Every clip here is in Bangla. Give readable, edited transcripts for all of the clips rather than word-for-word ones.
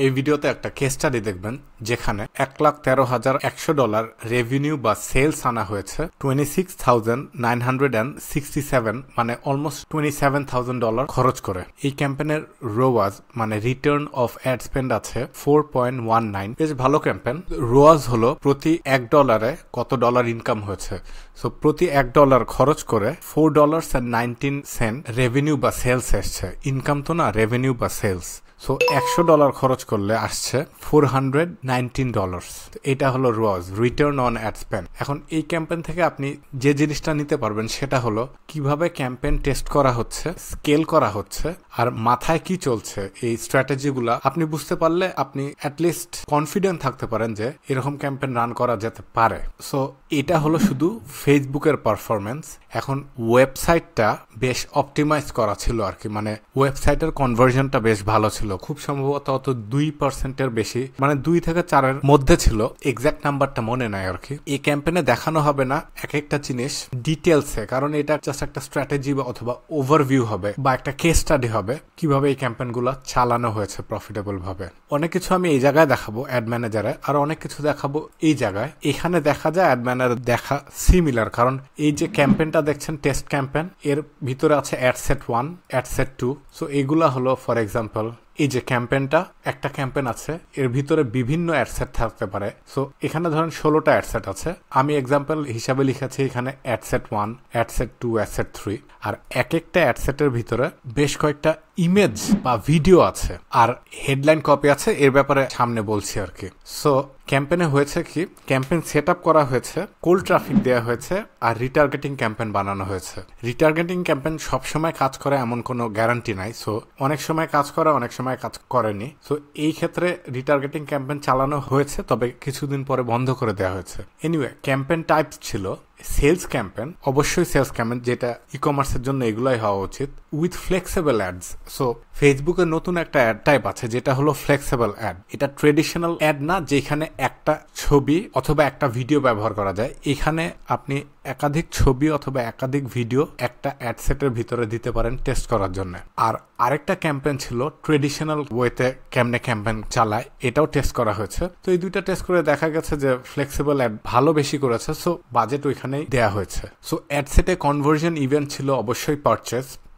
এই ভিডিওতে একটা কেস স্টাডি দেখবেন যেখানে $1,13,100 রেভিনিউ বা সেলস আনা হয়েছে 26,967 মানে অলমোস্ট $27,000 খরচ করে। এই ক্যাম্পেনের রোয়াজ মানে রিটার্ন অফ অ্যাড স্পেন্ড আছে 4.19, বেশ ভালো ক্যাম্পেন। রোয়াজ হলো প্রতি $1 কত ডলার ইনকাম হয়েছে। সো প্রতি $1 খরচ করে $4.19 রেভিনিউ বা সেলস এসছে। ইনকাম তো না, রেভিনিউ বা সেলস। সো $100 খরচ করলে আসছে $419। এটা হলো রোয়াজ, রিটার্ন অন অ্যাড স্পেন্ড। এখন এই ক্যাম্পেন থেকে আপনি যে জিনিসটা নিতে পারবেন সেটা হলো কিভাবে ক্যাম্পেন টেস্ট করা হচ্ছে, স্কেল করা হচ্ছে, আর মাথায় কি চলছে এই স্ট্র্যাটেজিগুলা আপনি বুঝতে পারলে আপনি অ্যাটলিস্ট কনফিডেন্ট থাকতে পারেন যে এরকম ক্যাম্পেন রান করা যেতে পারে। সো এটা হলো শুধু ফেসবুকের পারফরমেন্স। এখন ওয়েবসাইটটা বেশ অপটিমাইজ করা ছিল আর কি, মানে ওয়েবসাইটের কনভার্সনটা বেশ ভালো ছিল, খুব সম্ভবত অত 2% বেশি, মানে 2 থেকে 4-এর মধ্যে ছিল, এক্সাক্ট নাম্বারটা মনে নাই আর কি। এই ক্যাম্পেনে দেখানো হবে না এক একটা জিনিস ডিটেলসে, কারণ এটা জাস্ট একটা স্ট্র্যাটেজি অথবা ওভারভিউ হবে বা একটা কেস স্টাডি হবে কিভাবে এই ক্যাম্পেনগুলো চালানো হয়েছে প্রফিটেবল ভাবে। অনেক কিছু আমি এই জায়গায় দেখাবো অ্যাড ম্যানেজারে, আর অনেক কিছু দেখাবো এই জায়গায়। এখানে দেখা যায় অ্যাড ম্যানেজার দেখা সিমিলার, কারণ এই যে ক্যাম্পেনটা দেখছেন টেস্ট ক্যাম্পেন, এর ভিতরে আছে অ্যাডসেট 1, অ্যাডসেট 2। সো এগুলা হলো ফর এক্সাম্পল এই যে ক্যাম্পেনটা, একটা ক্যাম্পেন আছে, এর ভিতরে বিভিন্ন অ্যাডসেট থাকতে পারে। সো এখানে ধরেন 16টা অ্যাডসেট আছে, আমি এক্সাম্পল হিসাবে লিখেছি এখানে অ্যাডসেট 1, অ্যাডসেট 2, অ্যাডসেট 3। আর এক একটা অ্যাডসেটের ভিতরে বেশ কয়েকটা ইমেজ বা ভিডিও আছে, আর হেডলাইন কপি আছে, এর ব্যাপারে সামনে বলছি আর কি। সো ক্যাম্পেনে হয়েছে কি, ক্যাম্পেন সেট আপ করা হয়েছে, কোল্ড ট্রাফিক দেওয়া হয়েছে, আর রিটার্গেটিং ক্যাম্পেন বানানো হয়েছে। রিটার্গেটিং ক্যাম্পেন সবসময় কাজ করে এমন কোনো গ্যারান্টি নাই। সো অনেক সময় কাজ করে, অনেক সময় কাজ করেনি। সো এই ক্ষেত্রে রিটার্গেটিং ক্যাম্পেন চালানো হয়েছে, তবে কিছুদিন পরে বন্ধ করে দেওয়া হয়েছে। এনিওয়ে, ক্যাম্পেন টাইপস ছিল সেলস ক্যাম্পেন, অবশ্যই সেলস ক্যাম্পেন, যেটা ই কমার্সের জন্য এগুলাই হওয়া উচিত, উইথ ফ্লেক্সিবল অ্যাডস। সো ফেসবুকের নতুন একটা অ্যাড টাইপ আছে যেটা হলো ফ্লেক্সিবল অ্যাড। এটা ট্রেডিশনাল অ্যাড না, যেখানে একটা ছবি অথবা একটা ভিডিও ব্যবহার করা যায়। এখানে আপনি একাধিক ছবি অথবা একাধিক ভিডিও একটা অ্যাড সেটের ভিতরে দিতে পারেন টেস্ট করার জন্য। আর আরেকটা ক্যাম্পেন ছিল ট্রেডিশনাল ওয়েতে কেমনে ক্যাম্পেন চালায়, এটাও টেস্ট করা হয়েছে। তো এই দুইটা টেস্ট করে দেখা গেছে যে ফ্লেক্সিবল অ্যাড ভালো বেশি করেছে। সো বাজেট ওইখানেই দেয়া হয়েছে। সো অ্যাড সেটে কনভার্জন ইভেন্ট ছিল অবশ্যই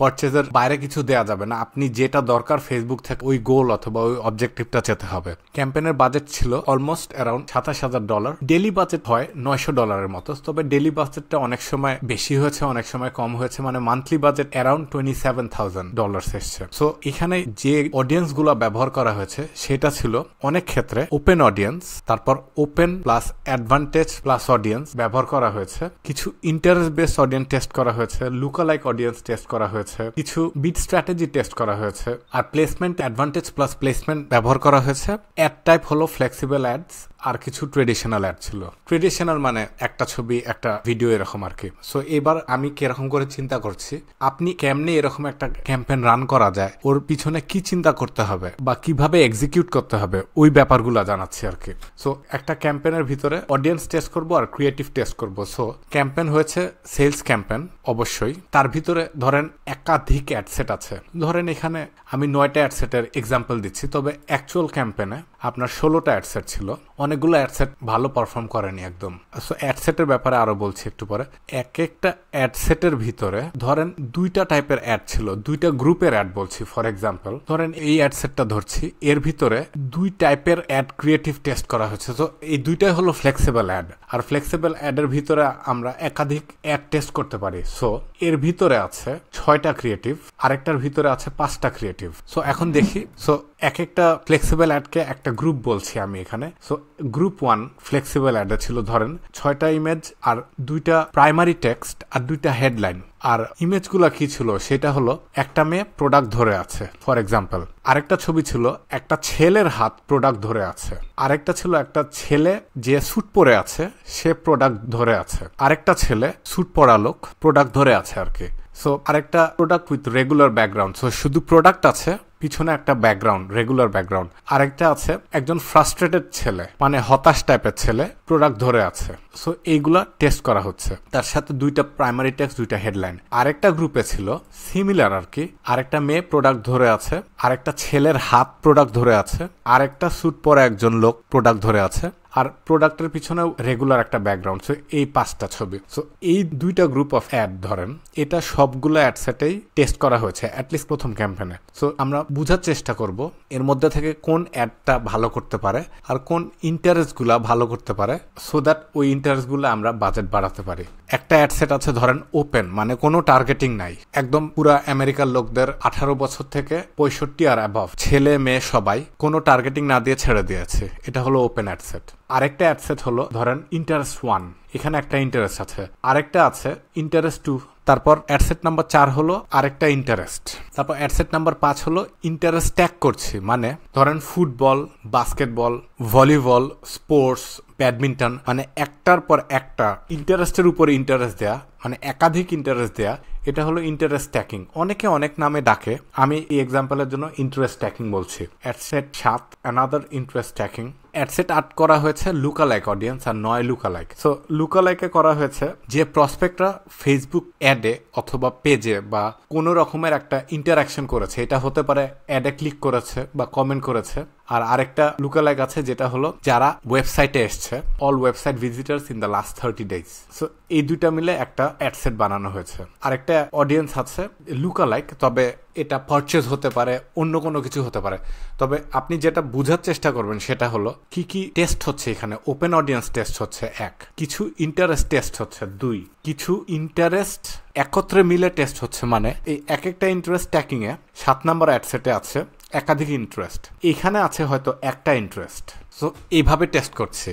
পারচেজের বাইরে কিছু দেয়া যাবে না। আপনি যেটা দরকার ফেসবুক থেকে ওই গোল অথবা ওই অবজেক্টিভটা যেতে হবে। ক্যাম্পেনের বাজেট ছিল অলমোস্ট অ্যারাউন্ড $27,000। ডেলি বাজেট হয় $900 মতো, তবে ডেলি বাজেটটা অনেক সময় বেশি হয়েছে, অনেক সময় কম হয়েছে, মানে মান্থলি বাজেট অ্যারাউন্ড $27,000 এসছে। সো এখানে যে অডিয়েন্স গুলা ব্যবহার করা হয়েছে সেটা ছিল অনেক ক্ষেত্রে ওপেন অডিয়েন্স, তারপর open plus advantage plus audience ব্যবহার করা হয়েছে। কিছু ইন্টারেস্ট বেসড অডিয়েন্স টেস্ট করা হয়েছে, লুকালাইক অডিয়েন্স টেস্ট করা হয়েছে, কিছু বিট স্ট্র্যাটেজি টেস্ট করা হয়েছে, আর প্লেসমেন্ট অ্যাডভান্টেজ প্লাস প্লেসমেন্ট ব্যবহার করা হয়েছে। অ্যাড টাইপ হলো ফ্লেক্সিবল অ্যাডস, আর কিছু ট্রেডিশনাল অ্যাড ছিল। ট্রেডিশনাল মানে একটা ছবি একটা ভিডিও এরকম আর কি। সো এবার আমি কিরকম করে চিন্তা করছি, আপনি কেমনে এরকম একটা ক্যাম্পেইন রান করা যায়, ওর পিছনে কি চিন্তা করতে হবে বা কিভাবে এক্সিকিউট করতে হবে, ওই ব্যাপারগুলো জানাচ্ছি আর কি। সো একটা ক্যাম্পেইনের ভিতরে অডিয়েন্স টেস্ট করব আর ক্রিয়েটিভ টেস্ট করব। সো ক্যাম্পেইন হয়েছে সেলস ক্যাম্পেইন অবশ্যই, তার ভিতরে ধরেন একাধিক অ্যাডসেট আছে। ধরেন এখানে আমি 9টা অ্যাডসেটের এক্সাম্পল দিচ্ছি, তবে অ্যাকচুয়াল ক্যাম্পেইনে আপনার 16টা অ্যাডসেট ছিল। অনেকগুলো অ্যাডসেট ভালো পারফর্ম করেনি একদম। সো অ্যাডসেটের ব্যাপারে আরো বলছি একটু পরে। এক একটা অ্যাডসেটের ভিতরে ধরেন 2টা টাইপের অ্যাড ছিল, 2টা গ্রুপের অ্যাড বলছি। ফর এক্সাম্পল ধরেন এই অ্যাডসেটটা ধরছি, এর ভিতরে 2 টাইপের অ্যাড ক্রিয়েটিভ টেস্ট করা হয়েছে। তো এই দুইটাই হলো ফ্লেক্সিবল অ্যাড, আর ফ্লেক্সিবল অ্যাডের ভিতরে আমরা একাধিক অ্যাড টেস্ট করতে পারি। সো এর ভিতরে আছে 6টা ক্রিয়েটিভ, আরেকটার ভিতরে আছে 5টা ক্রিয়েটিভ। সো এখন দেখি, সো এক একটা ফ্লেক্সিবল অ্যাডকে একটা গ্রুপ বলছি আমি এখানে। সো গ্রুপ 1 ফ্লেক্সিবল অ্যাডে ছিল ধরেন 6টা ইমেজ আর 2টা প্রাইমারি টেক্সট আর 2টা হেডলাইন। আর ইমেজগুলা কি ছিল, সেটা হলো একটা মেয়ে প্রোডাক্ট ধরে আছে ফর এক্সাম্পল, আরেকটা ছবি ছিল একটা ছেলের হাত প্রোডাক্ট ধরে আছে, আরেকটা ছিল একটা ছেলে যে স্যুট পরে আছে সে প্রোডাক্ট ধরে আছে, আরেকটা ছেলে স্যুট পরা লোক প্রোডাক্ট ধরে আছে আর কি। সো আরেকটা product with regular background, so শুধু প্রোডাক্ট আছে, পিছনে একটা ব্যাকগ্রাউন্ড, রেগুলার ব্যাকগ্রাউন্ড। আরেকটা আছে একজন ফ্রাস্ট্রেটেড ছেলে, মানে হতাশ টাইপের ছেলে প্রোডাক্ট ধরে আছে। সো এইগুলা টেস্ট করা হচ্ছে, তার সাথে দুইটা প্রাইমারি টেক্সট, দুইটা হেডলাইন। আরেকটা গ্রুপে ছিল সিমিলার আর কি, আরেকটা মেয়ে প্রোডাক্ট ধরে আছে, আরেকটা ছেলের হাত প্রোডাক্ট ধরে আছে, আরেকটা স্যুট পরে একজন লোক প্রোডাক্ট ধরে আছে, আর প্রোডাক্টের পিছনে রেগুলার একটা ব্যাকগ্রাউন্ড। সো এই 5টা ছবি। সো এই দুইটা গ্রুপ অফ অ্যাড ধরেন, এটা সবগুলো অ্যাডসেটেই টেস্ট করা হয়েছে অ্যাটলিস্ট প্রথম ক্যাম্পেনে। সো আমরা বুঝার চেষ্টা করব এর মধ্যে থেকে কোন অ্যাডটা ভালো করতে পারে আর কোন ইন্টারেস্টগুলা ভালো করতে পারে, সো দ্যাট ওই ইন্টারেস্টগুলো আমরা বাজেট বাড়াতে পারি। একটা অ্যাডসেট আছে ধরেন ওপেন, মানে কোনো টার্গেটিং নাই, একদম পুরা আমেরিকার লোকদের 18 বছর থেকে 65 আর অ্যাবভ, ছেলে মেয়ে সবাই, কোনো টার্গেটিং না দিয়ে ছেড়ে দিয়েছে, এটা হলো ওপেন অ্যাডসেট। আরেকটা অ্যাডসেট হলো ধরেন ইন্টারেস্ট 1, এখানে একটা ইন্টারেস্ট আছে, আরেকটা আছে ইন্টারেস্ট 2, তারপর অ্যাডসেট নাম্বার 4 হলো আরেকটা ইন্টারেস্ট, তারপর অ্যাডসেট নাম্বার 5 হলো ইন্টারেস্ট ট্যাগ করছি, মানে ধরেন football, basketball, volleyball, sports, badminton, মানে একটার পর একটা ইন্টারেস্টের উপরে ইন্টারেস্ট দেয়া, মানে একাধিক ইন্টারেস্ট দেয়া, এটা হলো ইন্টারেস্ট ট্যাকিং। অনেকে অনেক নামে ডাকে, আমি এই এক্সাম্পলের জন্য ইন্টারেস্ট ট্যাকিং বলছি। Ad set 7 another interest targeting. Ad set 8 করা হয়েছে লুকালাইক অডিয়েন্স আর 9 লুকালাইক। সো লুকালাইকে করা হয়েছে যে প্রসপেক্টরা ফেসবুক অ্যাডে অথবা পেজে বা কোনো রকমের একটা ইন্টারাকশন করেছে, এটা হতে পারে অ্যাডে ক্লিক করেছে বা কমেন্ট করেছে। আর আরেকটা লুকালাইক আছে যেটা হলো যারা ওয়েবসাইটে এসছে, all website visitors in the last 30 days। So এই দুইটা মিলে একটা অ্যাডসেট বানানো হয়েছে। আরেকটা অডিয়েন্স আছে লুকালাইক, তবে এটা পারচেজ হতে পারে, অন্য কোনো কিছু হতে পারে। তবে আপনি যেটা বোঝার চেষ্টা করবেন সেটা হলো কি কি টেস্ট হচ্ছে এখানে। ওপেন অডিয়েন্স টেস্ট হচ্ছে 1, কিছু ইন্টারেস্ট টেস্ট হচ্ছে 2, কিছু ইন্টারেস্ট একত্রে মিলে টেস্ট হচ্ছে, মানে এই এক একটা ইন্টারেস্ট ট্যাকিং এ 7 নম্বর অ্যাডসেটে আছে একাধিক ইন্টারেস্ট, এখানে আছে হয়তো একটা ইন্টারেস্ট। সো এইভাবে টেস্ট করছে।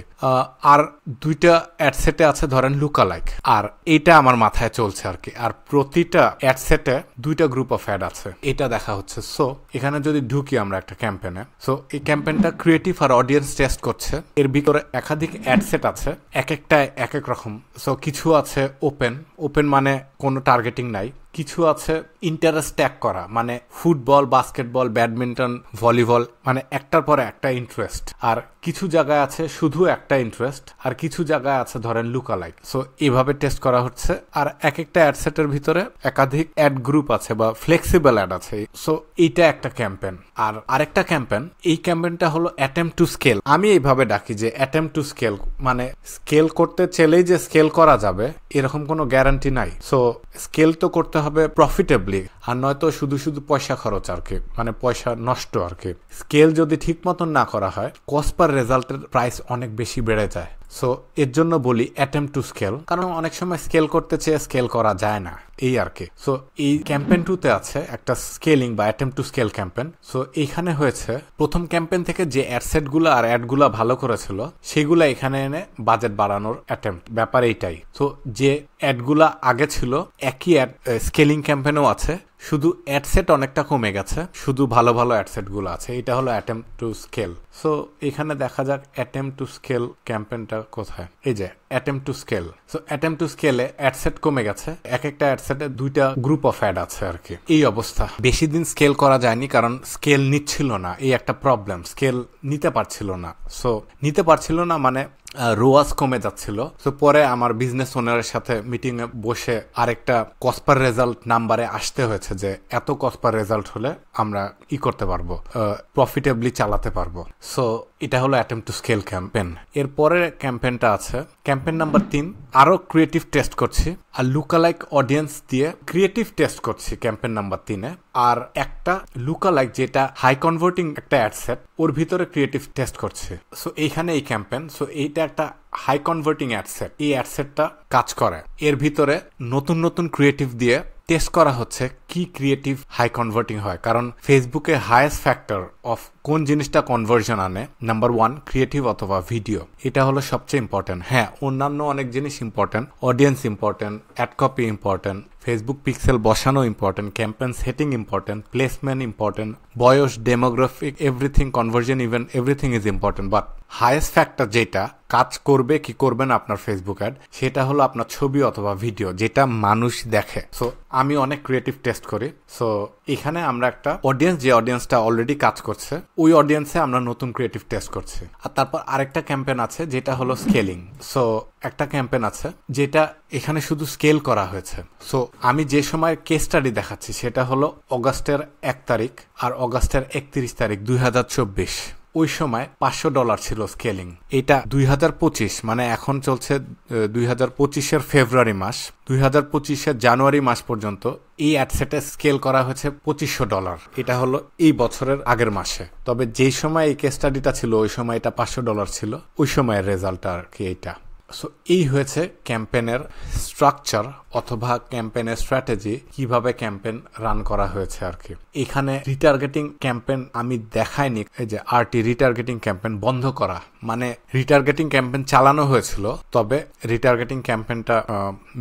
আর দুইটা অ্যাডসেটে আছে ধরেন লুকালাইক, আর এইটা আমার মাথায় চলছে আর কি। আর প্রতিটা অ্যাডসেটে দুইটা গ্রুপ অফ অ্যাড আছে, এটা দেখা হচ্ছে। সো এখানে যদি ঢুকি আমরা একটা ক্যাম্পেনে, সো এই ক্যাম্পেনটা ক্রিয়েটিভ আর অডিয়েন্স টেস্ট করছে। এর ভিতরে একাধিক অ্যাডসেট আছে, এক একটা এক এক রকম। সো কিছু আছে ওপেন মানে কোনো টার্গেটিং নাই, কিছু আছে ইন্টারেস্ট ট্যাগ করা, মানে ফুটবল, বাস্কেটবল, ব্যাডমিন্টন, ভলিবল, মানে একটার পরে একটা ইন্টারেস্ট। আর কিছু জায়গায় আছে শুধু একটা ইন্টারেস্ট, আর কিছু জায়গায় আছে ধরেন লুকালাইক। সো এইভাবে টেস্ট করা হচ্ছে। আর এক একটা অ্যাডসেটের ভিতরে একাধিক অ্যাড গ্রুপ আছে বা ফ্লেক্সিবল অ্যাড আছে। সো এইটা একটা ক্যাম্পেন। আর আরেকটা ক্যাম্পেন, এই ক্যাম্পেনটা হলো অ্যাটেম্প টু স্কেল। আমি এইভাবে ডাকি যে অ্যাটেম্প টু স্কেল, মানে স্কেল করতে চাইলেই যে স্কেল করা যাবে এরকম কোনো গ্যারান্টি নাই। সো স্কেল তো করতে হবে প্রফিটেবলি, আর নয়তো শুধু শুধু পয়সা খরচ আর কি, মানে পয়সা নষ্ট আর কি। স্কেল যদি ঠিক মতন না করা হয়, কস্ট পার রেজাল্টের প্রাইস অনেক বেশি বেড়ে যায়। সো এর জন্য বলি অ্যাটেম্প টু স্কেল, কারণ অনেক সময় স্কেল করতে চেয়ে স্কেল করা যায় না, এই আর কি। সো এই ক্যাম্পেন 2তে আছে একটা স্কেলিং বা attempt to scale campaign. So এইখানে হয়েছে প্রথম ক্যাম্পেন থেকে যে অ্যাডসেট গুলা আর অ্যাড গুলা ভালো করেছিল সেগুলা এখানে এনে বাজেট বাড়ানোর অ্যাটেম্প, ব্যাপার এইটাই। তো যে অ্যাডগুলা আগে ছিল একই অ্যাড স্কেলিং ক্যাম্পেনও আছে, শুধু অ্যাডসেট অনেকটা কমে গেছে, শুধু ভালো ভালো অ্যাডসেট গুলো আছে। এটা হলো অ্যাটেম্প টু স্কেল। সো এখানে দেখা যাক অ্যাটেম্প টু স্কেল ক্যাম্পেনটা কোথায়। এই যে attempt to scale. So attempt to স্কেলে অ্যাডসেট কমে গেছে, এক একটা অ্যাডসেটে দুইটা গ্রুপ অফ অ্যাড আছে আর কি। এই অবস্থা, বেশি দিন স্কেল করা যায়নি কারণ স্কেল নিচ্ছিল না, এই একটা প্রবলেম, স্কেল নিতে পারছিল না। সো নিতে পারছিল না মানে রোয়াজ কমে যাচ্ছিল। তো পরে আমার বিজনেস ওনারের সাথে মিটিং এ বসে আরেকটা কস্ট পার রেজাল্ট নাম্বারে আসতে হয়েছে যে এত কস্ট পার রেজাল্ট হলে আমরা করতে পারবো, প্রফিটেবলি চালাতে পারবো। সো এটা হলো অ্যাটেম্প টু স্কেল ক্যাম্পেন। এরপরে ক্যাম্পেনটা আছে ক্যাম্পেন নাম্বার 3, আরো ক্রিয়েটিভ টেস্ট করছি আর লুকালাইক অডিয়েন্স দিয়ে ক্রিয়েটিভ টেস্ট করছি ক্যাম্পেন নাম্বার 3-এ। আর একটা লুকালাইক যেটা হাই কনভার্টিং একটা অ্যাডসেট, ওর ভিতরে ক্রিয়েটিভ টেস্ট করছে। সো এইখানে এই ক্যাম্পেন, সো এইটা একটা হাই কনভার্টিং অ্যাডসেট, এই অ্যাডসেটটা কাজ করে। এর ভিতরে নতুন নতুন ক্রিয়েটিভ দিয়ে টেস্ট করা হচ্ছে কি ক্রিয়েটিভ হাই কনভার্টিং হয়, কারণ ফেসবুকে হাইয়েস্ট ফ্যাক্টর অফ কোন জিনিসটা কনভার্জন আনে, নাম্বার 1 ক্রিয়েটিভ অথবা ভিডিও, এটা হলো সবচেয়ে ইম্পর্টেন্ট। হ্যাঁ, অন্যান্য অনেক জিনিস important, audience important, ad copy important, Facebook pixel বসানো important, campaign setting important, placement important, বয়স, demographic, everything, conversion event, everything is important. But highest factor যেটা কাজ করবে কি করবে না আপনার ফেসবুক অ্যাড, সেটা হলো আপনার ছবি অথবা ভিডিও, যেটা মানুষ দেখে। সো আমি অনেক ক্রিয়েটিভ টেস্ট করি। সো এখানে আমরা একটা অডিয়েন্স, যে অডিয়েন্সটা অলরেডি কাজ করছে, ওই অডিয়েন্সে আমরা নতুন ক্রিয়েটিভ টেস্ট করছি। আর তারপর আরেকটা ক্যাম্পেন আছে যেটা হলো স্কেলিং। সো একটা ক্যাম্পেন আছে যেটা এখানে শুধু স্কেল করা হয়েছে। সো আমি যে সময় কেস স্টাডি দেখাচ্ছি সেটা হলো অগাস্টের 1 তারিখ আর অগাস্টের 31 তারিখ 2024। ওই সময় $500 ছিল স্কেলিং। এটা 2025 মানে এখন চলছে 2025-এর ফেব্রুয়ারি মাস, 2025-এর জানুয়ারি মাস পর্যন্ত এই অ্যাডসেটে স্কেল করা হয়েছে $2500। এটা হলো এই বছরের আগের মাসে। তবে যেই সময় এই কেস স্টাডিটা ছিল ওই সময় এটা $500 ছিল। ওই সময়ের রেজাল্টটা আর কি এইটা। সো এই হয়েছে ক্যাম্পেনের স্ট্রাকচার অথবা ক্যাম্পেনের স্ট্র্যাটেজি, কিভাবে ক্যাম্পেন রান করা হয়েছে আর কি। এখানে রিটার্গেটিং ক্যাম্পেন আমি দেখাইনি, এই যে আরটি রিটার্গেটিং ক্যাম্পেন বন্ধ করা, মানে রিটার্গেটিং ক্যাম্পেন চালানো হয়েছিল, তবে রিটার্গেটিং ক্যাম্পেনটা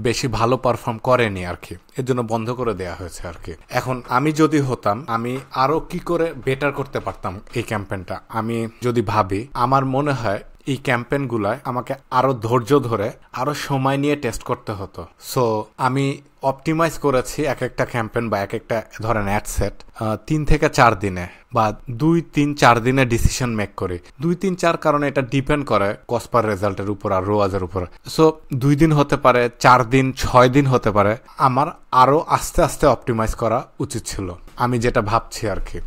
বেশি ভালো পারফর্ম করেনি আর কি, এর জন্য বন্ধ করে দেওয়া হয়েছে আর কি। এখন আমি যদি হতাম, আমি আরো কি করে বেটার করতে পারতাম এই ক্যাম্পেনটা, আমি যদি ভাবি, আমার মনে হয় এই ক্যাম্পেনগুলায় আমাকে আরো ধৈর্য ধরে আরো সময় নিয়ে টেস্ট করতে হতো। সো আমি অপটিমাইজ করেছি এক একটা ক্যাম্পেন বা এক একটা ধরেন অ্যাডসেট 3 থেকে 4 দিনে বা 2-3-4 দিনে ডিসিশন মেক করি। 2-3-4 কারণে এটা ডিপেন্ড করে কস্ট পার রেজাল্টের উপর আর রোয়াজের উপর। সো 2 দিন হতে পারে, 4 দিন, 6 দিন হতে পারে। আমার আরো আস্তে আস্তে অপটিমাইজ করা উচিত ছিল, আমি যেটা ভাবছি আর কি,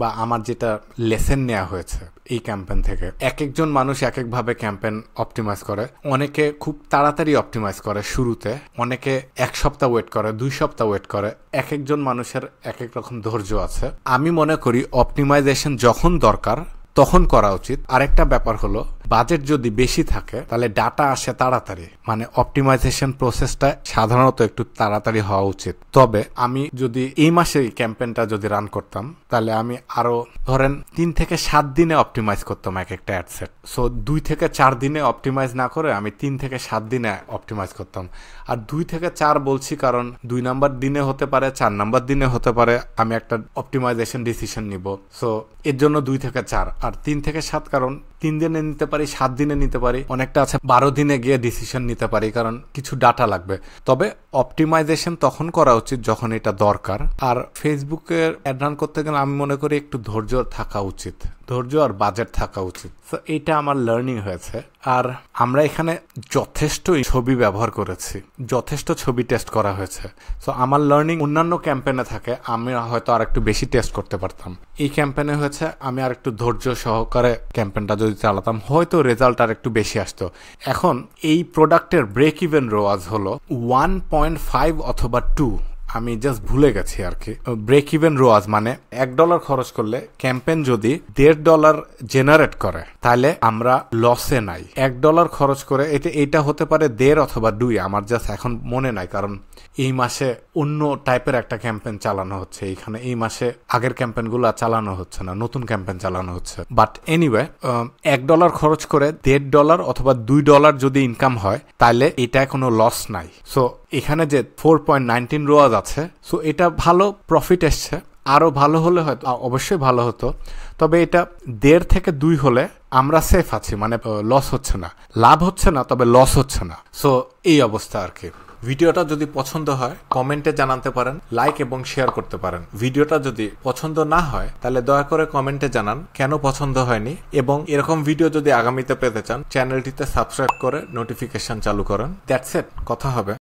বা আমার যেটা লেসেন নেওয়া হয়েছে এই ক্যাম্পেন থেকে। এক একজন মানুষ এক একভাবে ক্যাম্পেন অপটিমাইজ করে। অনেকে খুব তাড়াতাড়ি অপটিমাইজ করে শুরুতে, অনেকে 1 সপ্তাহ ওয়েট করে, 2 সপ্তাহ ওয়েট করে। এক একজন মানুষের এক এক রকম ধৈর্য আছে। আমি মনে করি অপটিমাইজেশন যখন দরকার তখন করা উচিত। আরেকটা ব্যাপার হলো, বাজেট যদি বেশি থাকে তাহলে ডাটা আসে তাড়াতাড়ি, মানে অপটিমাইজেশন প্রসেসটা সাধারণত একটু তাড়াতাড়ি হওয়া উচিত। তবে আমি যদি এই মাসে ক্যাম্পেনটা যদি রান করতাম, তাহলে আমি আরো ধরেন 3 থেকে 7 দিনে অপটিমাইজ করতাম এক একটা অ্যাডসেট। সো 2 থেকে 4 দিনে অপটিমাইজ না করে আমি 3 থেকে 7 দিনে অপটিমাইজ করতাম। আর 2 থেকে 4 বলছি কারণ 2 নাম্বার দিনে হতে পারে, 4 নাম্বার দিনে হতে পারে আমি একটা অপটিমাইজেশন ডিসিশন নিব। সো এর জন্য 2 থেকে 4। আর 3 থেকে 7 কারণ 3 দিনে নিতে পারি, 7 দিনে নিতে পারি, অনেকটা আছে 12 দিনে গিয়ে ডিসিশন নিতে পারি, কারণ কিছু ডাটা লাগবে। তবে অপটিমাইজেশন তখন করা উচিত যখন এটা দরকার। আর ফেসবুকের অ্যাড রান করতে গেলে আমি মনে করি একটু ধৈর্য থাকা উচিত, ধৈর্য আর বাজেট থাকা উচিত। তো এইটা আমার লার্নিং হয়েছে। আর আমরা এখানে যথেষ্ট ছবি ব্যবহার করেছি, যথেষ্ট ছবি টেস্ট করা হয়েছে। সো আমার লার্নিং অন্যান্য ক্যাম্পেনে থাকে, আমি হয়তো আর একটু বেশি টেস্ট করতে পারতাম। এই ক্যাম্পেনে হয়েছে আমি আর একটু ধৈর্য সহকারে ক্যাম্পেনটা যদি চালাতাম, হয়তো রেজাল্ট আর একটু বেশি আসতো। এখন এই প্রোডাক্টের ব্রেক ইভেন রোয়াজ হলো 1.5 অথবা 2, আমি জাস্ট ভুলে গেছি আর কি। ব্রেক ইভেন রোয়াজ মানে $1 খরচ করলে ক্যাম্পেন যদি $1.5 জেনারেট করে তাহলে আমরা লসে নাই। $1 খরচ করে এটা হতে পারে 1.5 অথবা 2, আমার জাস্ট এখন মনে নাই, কারণ এই মাসে অন্য টাইপের একটা ক্যাম্পেন চালানো হচ্ছে। এইখানে এই মাসে আগের ক্যাম্পেনগুলো চালানো হচ্ছে না, নতুন ক্যাম্পেন চালানো হচ্ছে। বাট এনিওয়ে, $1 খরচ করে $1.5 অথবা $2 যদি ইনকাম হয় তাহলে এটা কোনো লস নাই। সো এখানে যে 4.19 রোয়াজ আছে, সো এটা ভালো প্রফিট এসছে। আরো ভালো হলে হয়তো অবশ্যই ভালো হতো, তবে এটা 1.5 থেকে 2 হলে আমরা সেফ আছি, মানে লস হচ্ছে না, লাভ হচ্ছে না, তবে লস হচ্ছে না। সো এই অবস্থা আর কি। ভিডিওটা যদি পছন্দ হয় কমেন্টে জানাতে পারেন, লাইক এবং শেয়ার করতে পারেন। ভিডিওটা যদি পছন্দ না হয় তাহলে দয়া করে কমেন্টে জানান কেন পছন্দ হয়নি, এবং এরকম ভিডিও যদি আগামীতে পেতে চান চ্যানেলটিতে সাবস্ক্রাইব করে নোটিফিকেশন চালু করেন। দ্যাটস ইট, কথা হবে।